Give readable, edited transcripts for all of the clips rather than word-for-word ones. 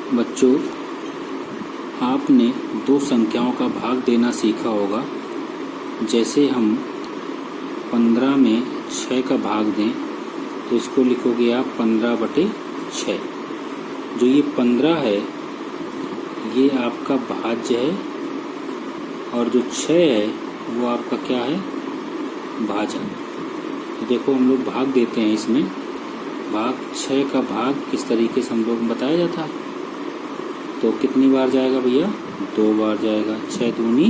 बच्चों, आपने दो संख्याओं का भाग देना सीखा होगा। जैसे हम 15 में 6 का भाग दें तो इसको लिखोगे आप 15/6। जो ये 15 है ये आपका भाज्य है और जो 6 है वो आपका क्या है, भाजक। तो देखो हम लोग भाग देते हैं, इसमें भाग 6 का भाग इस तरीके से हम लोग बताया जाता है। तो कितनी बार जाएगा भैया, 2 बार जाएगा। 6 दूनी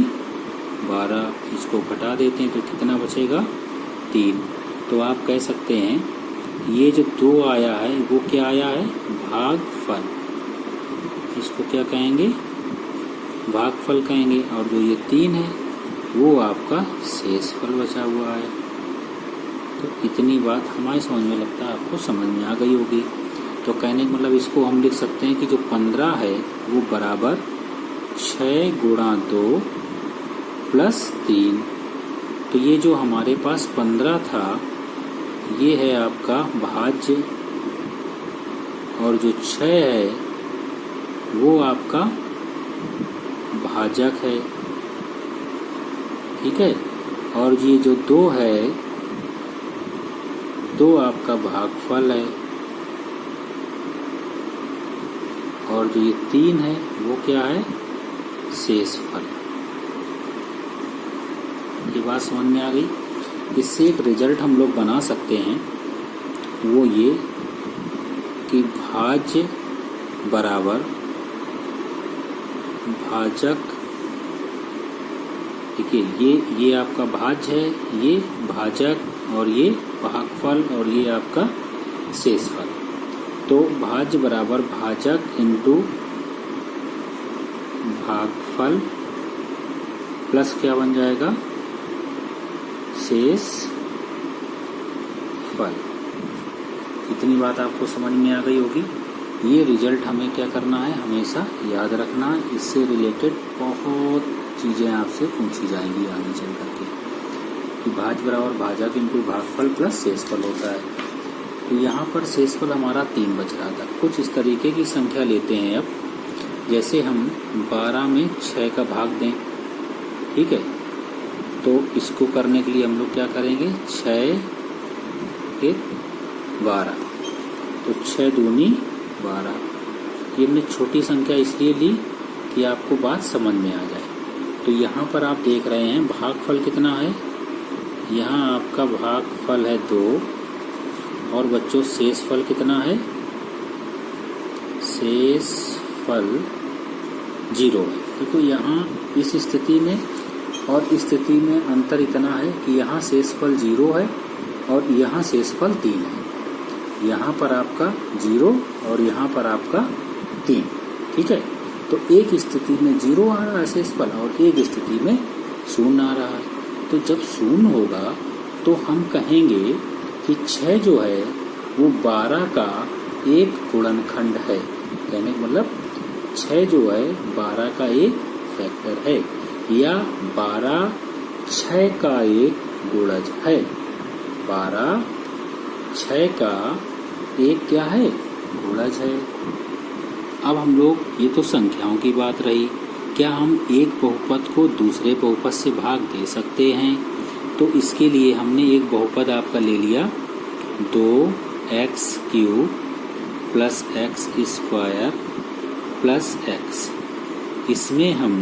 12, इसको घटा देते हैं तो कितना बचेगा, 3। तो आप कह सकते हैं ये जो 2 आया है वो क्या आया है, भागफल। इसको क्या कहेंगे, भागफल कहेंगे। और जो ये 3 है वो आपका शेषफल बचा हुआ है। तो इतनी बात हमारे समझ में लगता है आपको समझ में आ गई होगी। तो कहने का मतलब इसको हम लिख सकते हैं कि जो 15 है वो बराबर 6 गुणा 2 प्लस 3। तो ये जो हमारे पास 15 था ये है आपका भाज्य और जो 6 है वो आपका भाजक है, ठीक है। और ये जो 2 है 2 आपका भागफल है और जो ये 3 है वो क्या है, शेषफल। ये बात समझ में आ गई। इससे एक रिजल्ट हम लोग बना सकते हैं, वो ये कि भाज्य बराबर भाजक। देखिए ये आपका भाज्य है, ये भाजक और ये भागफल और ये आपका शेषफल। तो भाज्य बराबर भाजक इंटू भागफल प्लस क्या बन जाएगा, शेषफल। इतनी बात आपको समझ में आ गई होगी। ये रिजल्ट हमें क्या करना है, हमेशा याद रखना है। इससे रिलेटेड बहुत चीज़ें आपसे पूछी जाएंगी आगे चल करके कि भाज्य बराबर भाजक इंटू भागफल प्लस शेषफल होता है। तो यहाँ पर शेषफल हमारा 3 बच रहा था। कुछ इस तरीके की संख्या लेते हैं अब, जैसे हम 12 में 6 का भाग दें, ठीक है। तो इसको करने के लिए हम लोग क्या करेंगे, 6 के 12, तो 6 दूनी 12। ये हमने छोटी संख्या इसलिए ली कि आपको बात समझ में आ जाए। तो यहाँ पर आप देख रहे हैं भागफल कितना है, यहाँ आपका भागफल है 2 और बच्चों शेषफल कितना है, शेषफल 0 है। देखो यहाँ इस स्थिति में और इस स्थिति में अंतर इतना है कि यहाँ शेषफल 0 है और यहाँ शेषफल 3 है। यहाँ पर आपका 0 और यहाँ पर आपका 3, ठीक है। तो एक स्थिति में 0 आ रहा है शेषफल और एक स्थिति में 0 आ रहा है। तो जब 0 होगा तो हम कहेंगे कि 6 जो है वो 12 का एक गुणनखंड है। कहने का मतलब 6 जो है 12 का एक फैक्टर है, या 12 6 का एक गुणज है। 12 6 का एक क्या है, गुणज है। अब हम लोग, ये तो संख्याओं की बात रही, क्या हम एक बहुपद को दूसरे बहुपद से भाग दे सकते हैं? तो इसके लिए हमने एक बहुपद आपका ले लिया 2x³ plus x² plus x। इसमें हम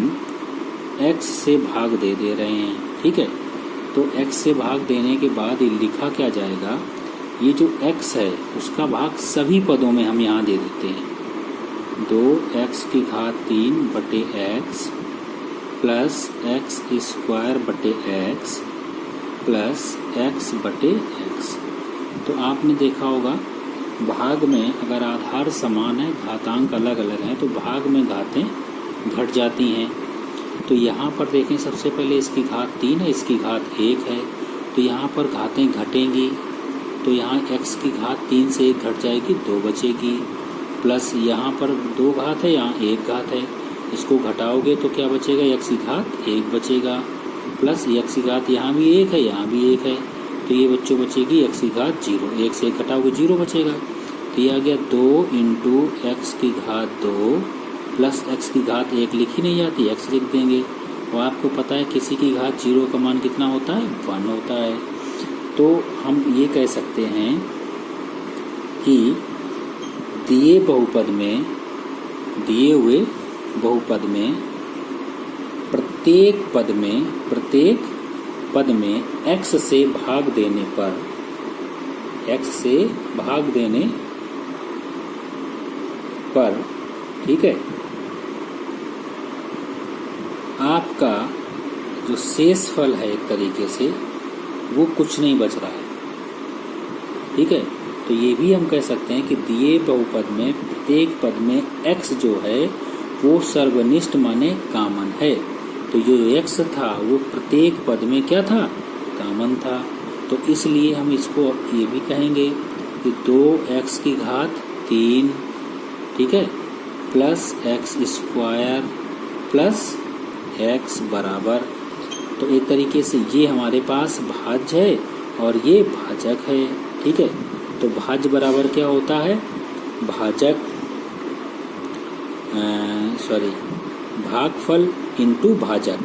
x से भाग दे रहे हैं, ठीक है। तो x से भाग देने के बाद ये लिखा क्या जाएगा, ये जो x है उसका भाग सभी पदों में हम यहाँ दे देते हैं। 2x³ बटे x प्लस x² बटे x प्लस x बटे x। तो आपने देखा होगा भाग में अगर आधार समान है, घातांक अलग अलग हैं, तो भाग में घातें घट जाती हैं। तो यहाँ पर देखें, सबसे पहले इसकी घात 3 है, इसकी घात 1 है, तो यहाँ पर घातें घटेंगी। तो यहाँ x की घात 3 से 1 घट जाएगी, 2 बचेगी, प्लस यहाँ पर 2 घात है, यहाँ 1 घात है, इसको घटाओगे तो क्या बचेगा, x की घात 1 बचेगा, प्लस x की घात यहाँ भी 1 है, यहाँ भी 1 है, तो ये बच्चों बचेगी x की घात 0। 1 से 1 घटाओगे 0 बचेगा। तो ये आ गया 2 इंटू एक्स की घात 2 प्लस एक्स की घात 1 लिखी नहीं जाती, एक्स लिख देंगे। और आपको पता है किसी की घात 0 का मान कितना होता है, 1 होता है। तो हम ये कह सकते हैं कि दिए हुए बहुपद में प्रत्येक पद में x से भाग देने पर ठीक है, आपका जो शेषफल है एक तरीके से वो कुछ नहीं बच रहा है। ठीक है, तो ये भी हम कह सकते हैं कि दिए बहुपद में प्रत्येक पद में x जो है वो सर्वनिष्ठ माने कॉमन है। तो जो x था वो प्रत्येक पद में क्या था, कॉमन था। तो इसलिए हम इसको ये भी कहेंगे कि 2x की घात 3 ठीक है plus x square plus x बराबर। तो एक तरीके से ये हमारे पास भाज्य है और ये भाजक है। ठीक है, तो भाज्य बराबर क्या होता है, भागफल इंटू भाजक।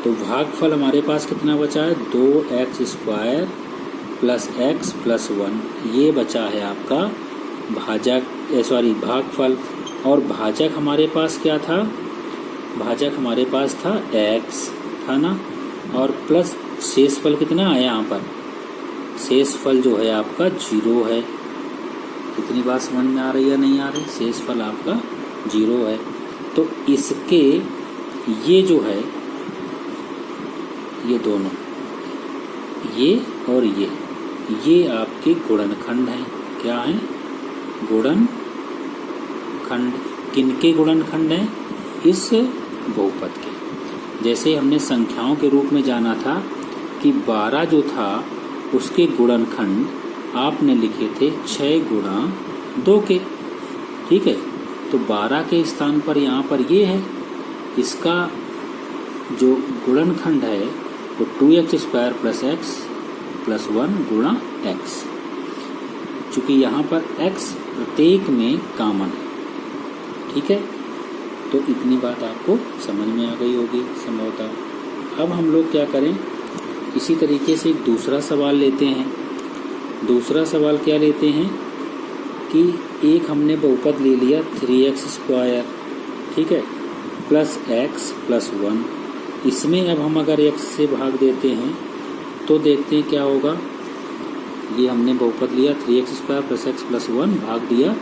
तो भागफल हमारे पास कितना बचा है, 2x square plus x plus 1 ये बचा है आपका भागफल। और भाजक हमारे पास क्या था, भाजक हमारे पास था x था ना, और प्लस शेषफल कितना है यहाँ पर, शेषफल जो है आपका 0 है। इतनी बात समझ में आ रही है नहीं आ रही, शेषफल आपका 0 है। तो इसके ये जो है ये दोनों ये और ये आपके गुणनखंड हैं। क्या हैं, गुणनखंड। किनके गुणनखंड हैं, इस बहुपद के। जैसे हमने संख्याओं के रूप में जाना था कि 12 जो था उसके गुणनखंड आपने लिखे थे 6 गुणा 2 के। ठीक है, तो 12 के स्थान पर यहाँ पर ये है, इसका जो गुणनखंड है वो 2x square plus x plus 1 गुणा x। चूँकि यहाँ पर x प्रत्येक में कॉमन है। ठीक है, तो इतनी बात आपको समझ में आ गई होगी संभवतः। अब हम लोग क्या करें, इसी तरीके से एक दूसरा सवाल लेते हैं। दूसरा सवाल क्या लेते हैं कि एक हमने बहुपद ले लिया 3x स्क्वायर ठीक है प्लस x प्लस 1। इसमें अब हम अगर x से भाग देते हैं तो देखते हैं क्या होगा। ये हमने बहुपद लिया 3x square plus x plus 1 भाग दिया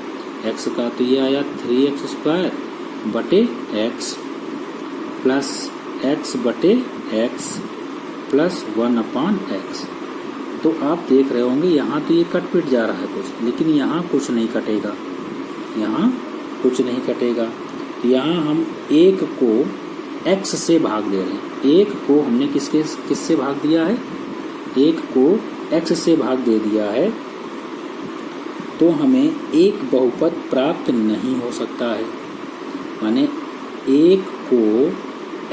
x का, तो ये आया 3x स्क्वायर बटे x प्लस x बटे x प्लस 1/x। तो आप देख रहे होंगे यहाँ तो ये कट पिट जा रहा है कुछ, लेकिन यहाँ कुछ नहीं कटेगा, यहाँ कुछ नहीं कटेगा। यहाँ हम 1 को x से भाग दे रहे हैं। 1 को हमने किससे भाग दिया है, 1 को x से भाग दे दिया है, तो हमें एक बहुपद प्राप्त नहीं हो सकता है। माने 1 को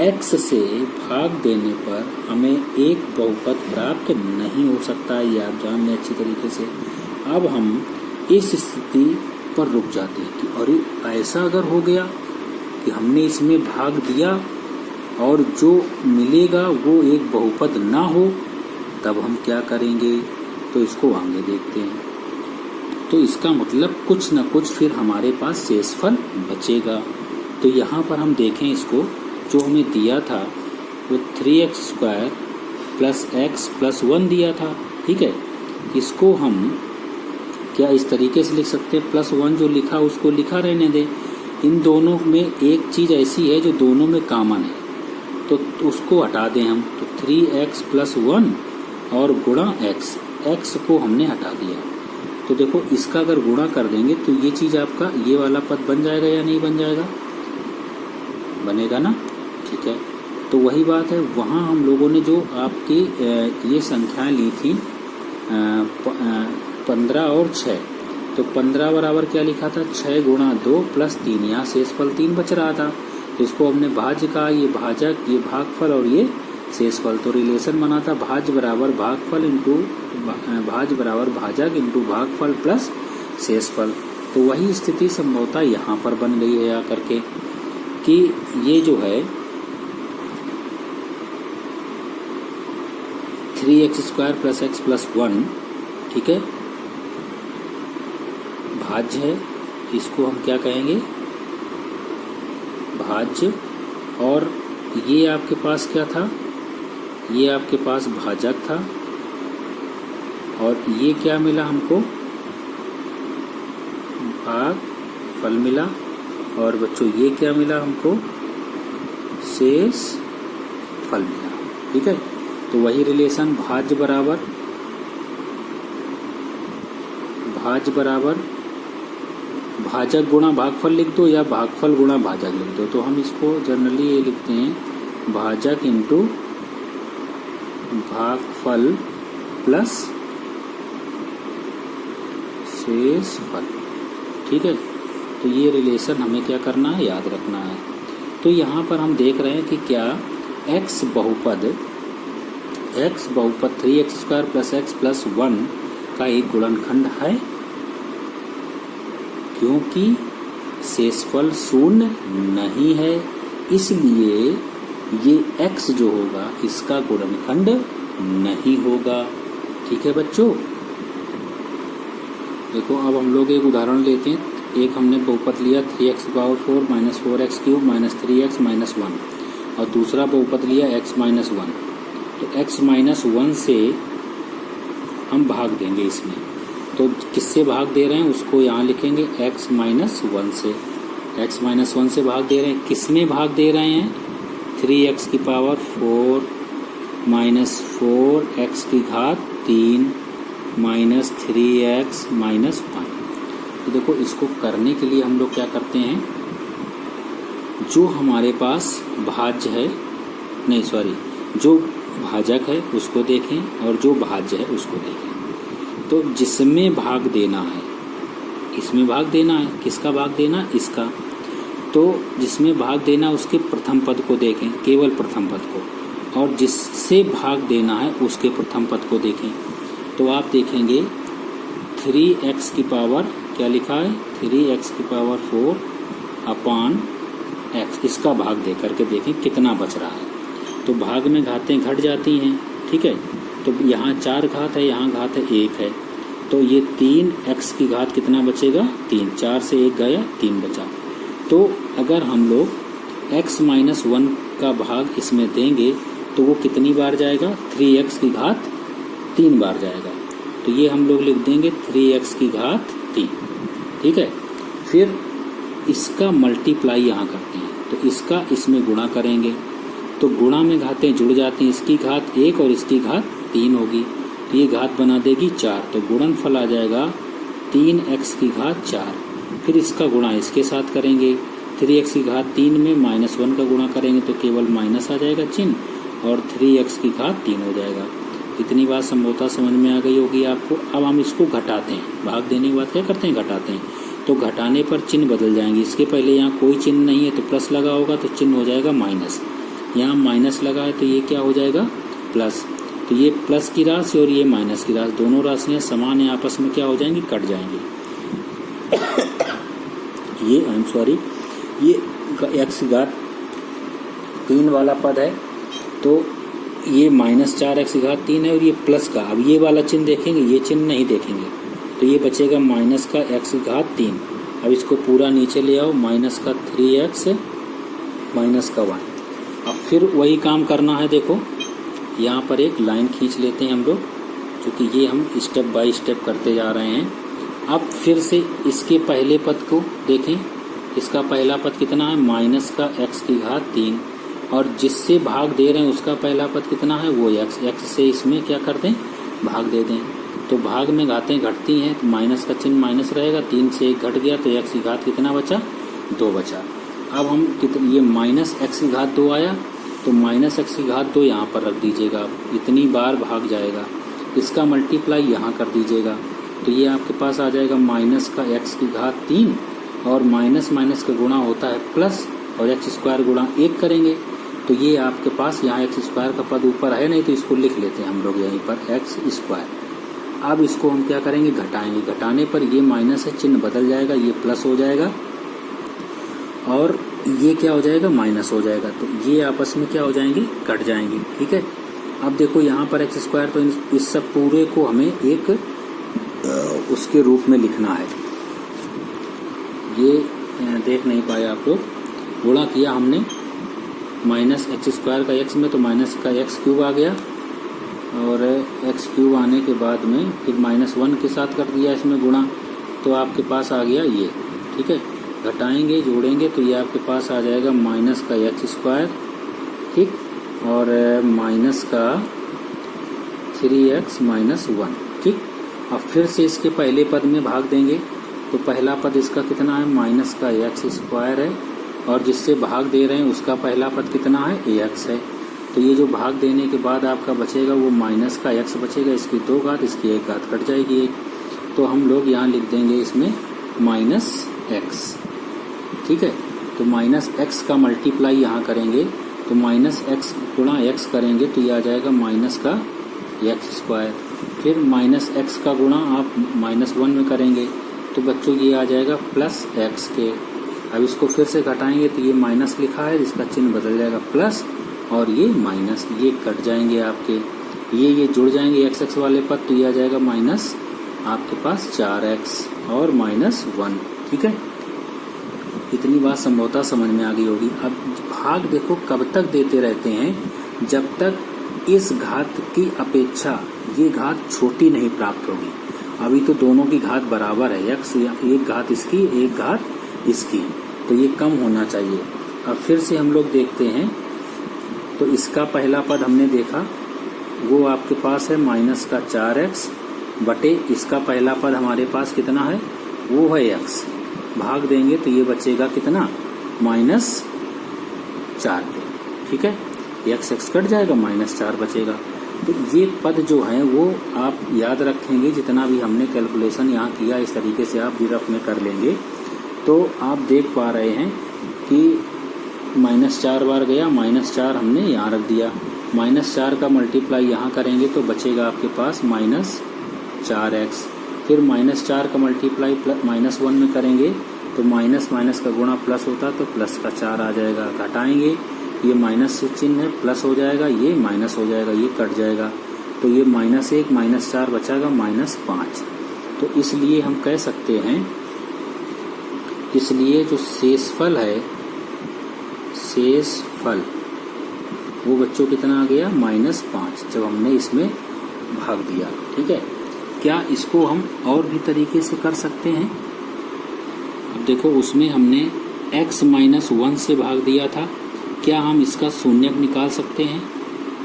x से भाग देने पर हमें एक बहुपद प्राप्त नहीं हो सकता है, ये आप जान लें अच्छी तरीके से। अब हम इस स्थिति पर रुक जाते हैं कि अरे ऐसा अगर हो गया कि हमने इसमें भाग दिया और जो मिलेगा वो एक बहुपद ना हो, तब हम क्या करेंगे, तो इसको आगे देखते हैं। तो इसका मतलब कुछ न कुछ फिर हमारे पास शेषफल बचेगा। तो यहाँ पर हम देखें इसको, जो हमें दिया था वो 3x square plus x plus 1 दिया था। ठीक है, इसको हम क्या इस तरीके से लिख सकते हैं, प्लस 1 जो लिखा उसको लिखा रहने दें। इन दोनों में एक चीज़ ऐसी है जो दोनों में कॉमन है, तो उसको हटा दें हम। तो 3x प्लस 1 और गुणा x को हमने हटा दिया। तो देखो इसका अगर गुणा कर देंगे तो ये चीज़ आपका ये वाला पद बन जाएगा या नहीं बन जाएगा, बनेगा ना। ठीक है, तो वही बात है, वहाँ हम लोगों ने जो आपकी ये संख्याएं ली थी 15 और 6, तो 15 बराबर क्या लिखा था, 6 गुणा 2 प्लस 3। यहाँ शेषफल 3 बच रहा था, तो इसको हमने भाज्य कहा, ये भाजक, ये भागफल और ये शेषफल। तो रिलेशन बना था भाज्य बराबर भागफल इंटू भाज्य बराबर भाजक इंटू भागफल प्लस शेषफल। तो वही स्थिति संभवतः यहाँ पर बन गई है आकर के कि ये जो है 3x² + x + 1, ठीक है, भाज्य है, इसको हम क्या कहेंगे, भाज्य। और ये आपके पास क्या था, ये आपके पास भाजक था, और ये क्या मिला हमको, भागफल मिला। और बच्चों ये क्या मिला हमको, शेषफल मिला, ठीक है। तो वही रिलेशन भाज्य बराबर भाजक गुणा भागफल लिख दो, या भागफल गुणा भाजक लिख दो। तो हम इसको जनरली ये लिखते हैं भाजक इंटू भागफल प्लस शेषफल, ठीक है। तो ये रिलेशन हमें क्या करना है, याद रखना है। तो यहाँ पर हम देख रहे हैं कि क्या x बहुपद 3x² + x + 1 का एक गुणनखंड है, क्योंकि शेषफल शून्य नहीं है, इसलिए ये x जो होगा इसका गुणनखंड नहीं होगा, ठीक है बच्चों। देखो अब हम लोग एक उदाहरण लेते हैं। एक हमने बहुपद लिया 3x⁴ - 4x³ - 3x - 1, और दूसरा बहुपद लिया x - 1। तो x - 1 से हम भाग देंगे इसमें। तो किससे भाग दे रहे हैं उसको यहाँ लिखेंगे x - 1 से। x - 1 से भाग दे रहे हैं, किसमें भाग दे रहे हैं, 3x⁴ - 4 - 4x³ - 3x - 1। तो देखो इसको करने के लिए हम लोग क्या करते हैं, जो हमारे पास भाज्य है, नहीं सॉरी, जो भाजक है उसको देखें और जो भाज्य है उसको देखें। तो जिसमें भाग देना है, इसमें भाग देना है, किसका भाग देना, इसका। तो जिसमें भाग देना उसके प्रथम पद को देखें, केवल प्रथम पद को, और जिससे भाग देना है उसके प्रथम पद को देखें। तो आप देखेंगे 3x की पावर क्या लिखा है, 3x⁴ अपान x, इसका भाग दे करके देखें कितना बच रहा है। तो भाग में घातें घट जाती हैं, ठीक है। तो यहाँ 4 घात है, यहाँ घात है 1 है, तो ये 3x की घात कितना बचेगा, 3, 4 से 1 गया, 3 बचा। तो अगर हम लोग x - 1 का भाग इसमें देंगे तो वो कितनी बार जाएगा, 3x की घात 3 बार जाएगा। तो ये हम लोग लिख देंगे 3x की घात 3, ठीक है। फिर इसका मल्टीप्लाई यहाँ करते हैं, तो इसका इसमें गुणा करेंगे, तो गुणा में घातें जुड़ जाती हैं, इसकी घात 1 और इसकी घात 3 होगी, तो ये घात बना देगी 4। तो गुणनफल आ जाएगा 3x की घात 4। फिर इसका गुणा इसके साथ करेंगे, 3x की घात 3 में -1 का गुणा करेंगे तो केवल माइनस आ जाएगा चिन्ह, और 3x की घात 3 हो जाएगा। इतनी बात संभवतः समझ में आ गई होगी आपको। अब हम इसको घटाते हैं, भाग देने के बाद क्या करते हैं, घटाते हैं। तो घटाने पर चिन्ह बदल जाएंगे, इसके पहले यहाँ कोई चिन्ह नहीं है तो प्लस लगा होगा तो चिन्ह हो जाएगा माइनस, यहाँ माइनस लगा है तो ये क्या हो जाएगा, प्लस। तो ये प्लस की राशि और ये माइनस की राशि, दोनों राशियाँ समान है, आपस में क्या हो जाएंगी, कट जाएंगी। ये x⁻³ वाला पद है, तो ये -4x⁻³ है, और ये प्लस का, अब ये वाला चिन्ह देखेंगे, ये चिन्ह नहीं देखेंगे, तो ये बचेगा -x⁻³ अब इसको पूरा नीचे ले आओ, -3x -1। अब फिर वही काम करना है। देखो यहाँ पर एक लाइन खींच लेते हैं हम लोग, क्योंकि ये हम स्टेप बाय स्टेप करते जा रहे हैं। अब फिर से इसके पहले पद को देखें, इसका पहला पद कितना है, -x⁻³ और जिससे भाग दे रहे हैं उसका पहला पद कितना है, वो x से इसमें क्या कर दें, भाग दे दें। तो भाग में घातें घटती हैं तो माइनस का चिन्ह माइनस रहेगा, 3 से 1 घट गया तो x की घात कितना बचा, 2 बचा। अब हम ये -x⁻² आया तो -x⁻² यहाँ पर रख दीजिएगा, इतनी बार भाग जाएगा, इसका मल्टीप्लाई यहाँ कर दीजिएगा, तो ये आपके पास आ जाएगा -x⁻³ और माइनस का गुणा होता है प्लस, और x² गुणा 1 करेंगे तो ये आपके पास यहाँ x² का पद ऊपर है, नहीं तो इसको लिख लेते हैं हम लोग यहीं पर x²। अब इसको हम क्या करेंगे, घटाएंगे। घटाने पर ये माइनस है, चिन्ह बदल जाएगा, ये प्लस हो जाएगा और ये क्या हो जाएगा, माइनस हो जाएगा। तो ये आपस में क्या हो जाएंगे, कट जाएंगे। ठीक है, अब देखो यहाँ पर एक्स स्क्वायर, तो इस सब पूरे को हमें एक उसके रूप में लिखना है। ये देख नहीं पाए आप लोग, गुणा किया हमने माइनस एक्स स्क्वायर का एक्स में, तो माइनस का एक्स क्यूब आ गया और एक्स क्यूब आने के बाद में फिर -1 के साथ कर दिया इसमें गुणा, तो आपके पास आ गया ये। ठीक है, घटाएंगे जोड़ेंगे तो ये आपके पास आ जाएगा माइनस का एक्स स्क्वायर, ठीक, और माइनस का 3x - 1। ठीक, अब फिर से इसके पहले पद में भाग देंगे, तो पहला पद इसका कितना है, माइनस का एक्स स्क्वायर है, और जिससे भाग दे रहे हैं उसका पहला पद कितना है, ax है। तो ये जो भाग देने के बाद आपका बचेगा वो माइनस का x बचेगा, इसकी 2 घात, इसकी 1 घात कट जाएगी एक, तो हम लोग यहाँ लिख देंगे इसमें -x। ठीक है, तो -x का मल्टीप्लाई यहाँ करेंगे, तो -x गुणा x करेंगे तो ये आ जाएगा माइनस का एक्स स्क्वायर। फिर -x का गुणा आप -1 में करेंगे तो बच्चों ये आ जाएगा प्लस x के। अब इसको फिर से घटाएंगे तो ये माइनस लिखा है, इसका चिन्ह बदल जाएगा प्लस, और ये माइनस, ये कट जाएंगे आपके, ये जुड़ जाएंगे x वाले पद, तो ये आ जाएगा माइनस आपके पास 4x और -1। ठीक है, इतनी बात संभवतः समझ में आ गई होगी। अब भाग देखो कब तक देते रहते हैं, जब तक इस घात की अपेक्षा ये घात छोटी नहीं प्राप्त होगी। अभी तो दोनों की घात बराबर है, x एक घात इसकी, एक घात इसकी, तो ये कम होना चाहिए। अब फिर से हम लोग देखते हैं, तो इसका पहला पद हमने देखा, वो आपके पास है माइनस का 4x बटे इसका पहला पद हमारे पास कितना है, वो है x। भाग देंगे तो ये बचेगा कितना, -4 के। ठीक है, x कट जाएगा, -4 बचेगा। तो ये पद जो है वो आप याद रखेंगे, जितना भी हमने कैलकुलेशन यहाँ किया इस तरीके से आप भी रफ में कर लेंगे, तो आप देख पा रहे हैं कि -4 बार गया, -4 हमने यहाँ रख दिया, -4 का मल्टीप्लाई यहाँ करेंगे तो बचेगा आपके पास -4x। फिर -4 का मल्टीप्लाई -1 में करेंगे तो माइनस का गुणा प्लस होता तो प्लस का 4 आ जाएगा। घटाएंगे, ये माइनस से चिन्ह है, प्लस हो जाएगा, ये माइनस हो जाएगा, ये कट जाएगा, तो ये -1 -4 बचाएगा -5। तो इसलिए हम कह सकते हैं, इसलिए जो शेषफल है, शेषफल वो बच्चों कितना आ गया, -5, जब हमने इसमें भाग दिया। ठीक है, क्या इसको हम और भी तरीके से कर सकते हैं? अब देखो उसमें हमने x -1 से भाग दिया था, क्या हम इसका शून्यक निकाल सकते हैं?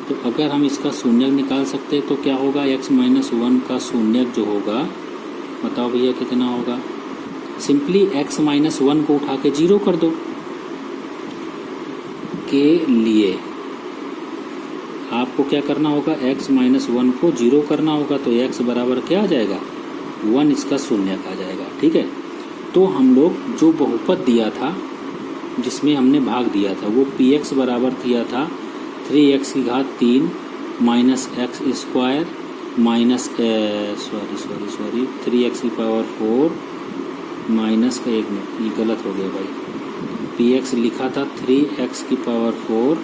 तो अगर हम इसका शून्यक निकाल सकते हैं तो क्या होगा, x -1 का शून्यक जो होगा, बताओ भैया कितना होगा। सिंपली x -1 को उठा के 0 कर दो। के लिए आपको क्या करना होगा, x -1 को 0 करना होगा, तो x बराबर क्या आ जाएगा, 1, इसका शून्यक आ जाएगा। ठीक है, तो हम लोग जो बहुपद दिया था जिसमें हमने भाग दिया था वो px बराबर दिया था 3x की घात 3 -x स्क्वायर सॉरी 3x की पावर 4 माइनस का 1 मिनट, ये गलत हो गया भाई, px लिखा था 3x की पावर 4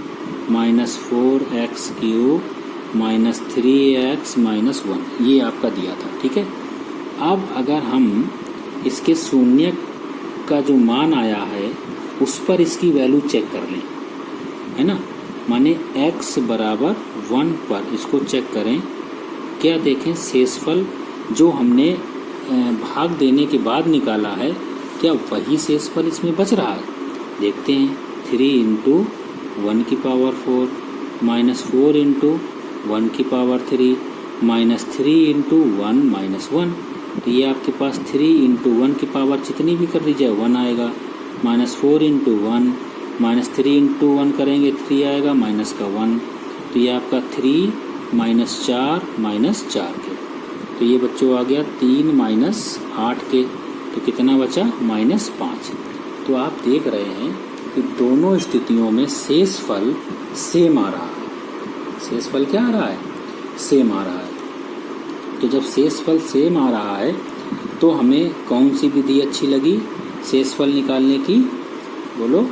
-4x क्यूब -3x -1, ये आपका दिया था। ठीक है, अब अगर हम इसके शून्य का जो मान आया है उस पर इसकी वैल्यू चेक कर लें, है ना, माने x बराबर 1 पर इसको चेक करें, क्या देखें शेषफल जो हमने भाग देने के बाद निकाला है, क्या वही शेषफल इसमें बच रहा है? देखते हैं, 3 × 1 की पावर 4 -4 × 1 की पावर 3 -3 × 1 -1, तो ये आपके पास 3 × 1 की पावर जितनी भी कर दीजिए 1 आएगा, -4 × 1 -3 × 1 करेंगे 3 आएगा, माइनस का 1, तो ये आपका 3 -4 -4 के, तो ये बच्चों आ गया 3 -8 के, तो कितना बचा, -5। तो आप देख रहे हैं कि दोनों स्थितियों में शेषफल सेम आ रहा है। शेषफल क्या आ रहा है, सेम आ रहा है। तो जब शेषफल सेम आ रहा है तो हमें कौन सी विधि अच्छी लगी शेषफल निकालने की? बोलो,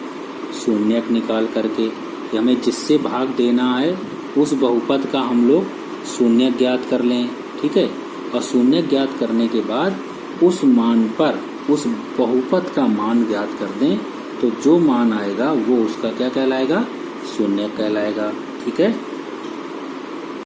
शून्यक निकाल करके। हमें जिससे भाग देना है उस बहुपद का हम लोग शून्यक ज्ञात कर लें, ठीक है। और शून्यक ज्ञात करने के बाद उस मान पर उस बहुपद का मान ज्ञात कर दें तो जो मान आएगा वो उसका क्या कहलाएगा? शून्यक कहलाएगा, ठीक है।